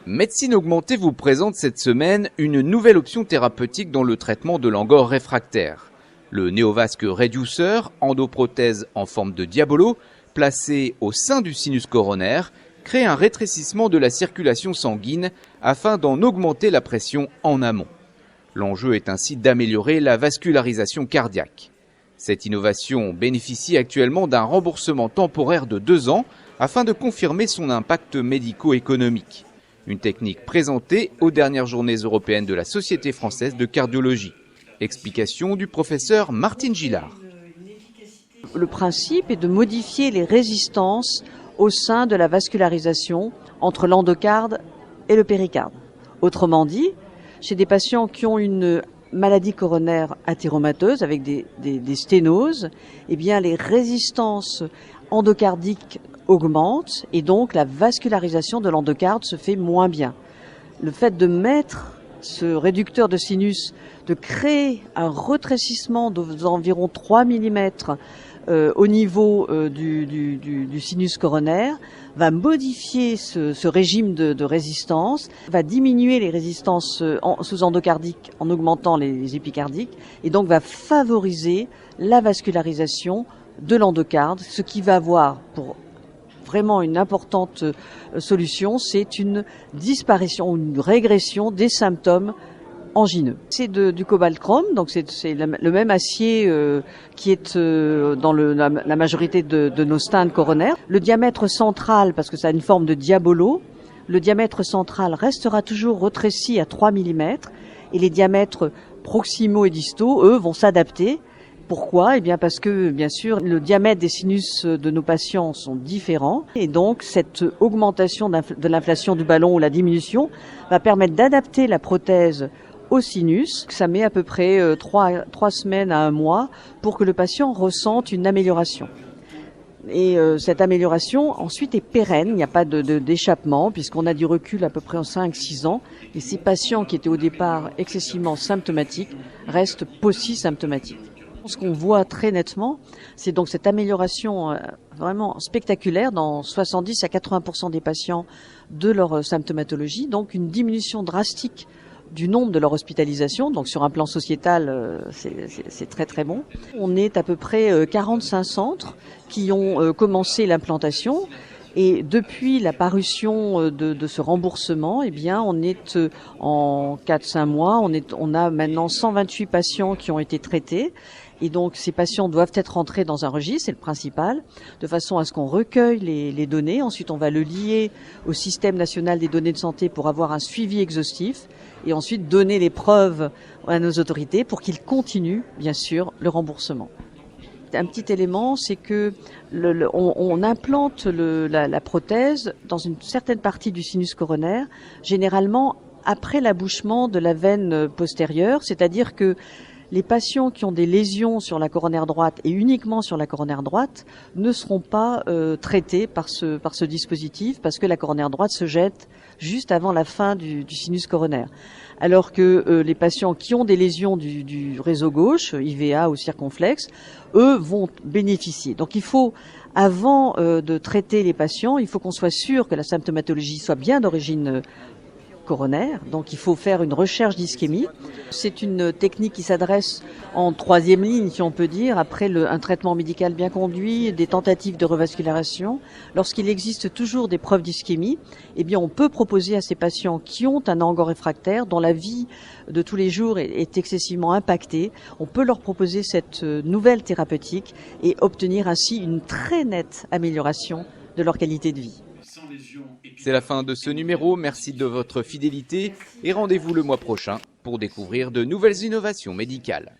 Médecine Augmentée vous présente cette semaine une nouvelle option thérapeutique dans le traitement de l'angor réfractaire. Le néovasque réduceur, endoprothèse en forme de diabolo, placé au sein du sinus coronaire, crée un rétrécissement de la circulation sanguine afin d'en augmenter la pression en amont. L'enjeu est ainsi d'améliorer la vascularisation cardiaque. Cette innovation bénéficie actuellement d'un remboursement temporaire de 2 ans afin de confirmer son impact médico-économique. Une technique présentée aux dernières journées européennes de la Société française de cardiologie. Explication du professeur Martine Gillard. Le principe est de modifier les résistances au sein de la vascularisation entre l'endocarde et le péricarde. Autrement dit, chez des patients qui ont une maladie coronaire athéromateuse avec des sténoses, eh bien les résistances endocardiques augmentent et donc la vascularisation de l'endocarde se fait moins bien. Le fait de mettre ce réducteur de sinus, de créer un rétrécissement d'environ 3 mm au niveau du sinus coronaire, va modifier ce régime de résistance, va diminuer les résistances sous-endocardiques en augmentant les épicardiques et donc va favoriser la vascularisation de l'endocarde, ce qui va avoir pour vraiment une importante solution, c'est une disparition ou une régression des symptômes angineux. C'est du cobalt-chrome, donc c'est le même acier qui est dans la majorité de nos stents coronaires. Le diamètre central, parce que ça a une forme de diabolo, le diamètre central restera toujours rétréci à 3 mm et les diamètres proximaux et distaux, eux, vont s'adapter. Pourquoi ? Eh bien parce que, bien sûr, le diamètre des sinus de nos patients sont différents et donc cette augmentation de l'inflation du ballon ou la diminution va permettre d'adapter la prothèse au sinus. Ça met à peu près 3 semaines à 1 mois pour que le patient ressente une amélioration. Et cette amélioration, ensuite, est pérenne. Il n'y a pas d'échappement puisqu'on a du recul à peu près en 5-6 ans. Et ces patients qui étaient au départ excessivement symptomatiques restent post-symptomatiques. Ce qu'on voit très nettement, c'est donc cette amélioration vraiment spectaculaire dans 70 à 80% des patients de leur symptomatologie, donc une diminution drastique du nombre de leur hospitalisation, donc sur un plan sociétal, c'est très très bon. On est à peu près 45 centres qui ont commencé l'implantation. Et depuis la parution de ce remboursement, eh bien, on est en 4-5 mois, on a maintenant 128 patients qui ont été traités. Et donc, ces patients doivent être rentrés dans un registre, c'est le principal, de façon à ce qu'on recueille les données. Ensuite, on va le lier au système national des données de santé pour avoir un suivi exhaustif. Et ensuite, donner les preuves à nos autorités pour qu'ils continuent, bien sûr, le remboursement. Un petit élément, c'est que on implante la prothèse dans une certaine partie du sinus coronaire, généralement après l'abouchement de la veine postérieure, c'est-à-dire que les patients qui ont des lésions sur la coronaire droite et uniquement sur la coronaire droite ne seront pas traités par ce dispositif parce que la coronaire droite se jette juste avant la fin du sinus coronaire. Alors que les patients qui ont des lésions du réseau gauche, IVA ou circonflexe, eux vont bénéficier. Donc il faut, avant de traiter les patients, il faut qu'on soit sûr que la symptomatologie soit bien d'origine coronaire, donc il faut faire une recherche d'ischémie. C'est une technique qui s'adresse en 3e ligne, si on peut dire, après un traitement médical bien conduit, des tentatives de revascularisation. Lorsqu'il existe toujours des preuves d'ischémie, eh bien on peut proposer à ces patients qui ont un angor réfractaire, dont la vie de tous les jours est excessivement impactée, on peut leur proposer cette nouvelle thérapeutique et obtenir ainsi une très nette amélioration de leur qualité de vie. C'est la fin de ce numéro, merci de votre fidélité et rendez-vous le mois prochain pour découvrir de nouvelles innovations médicales.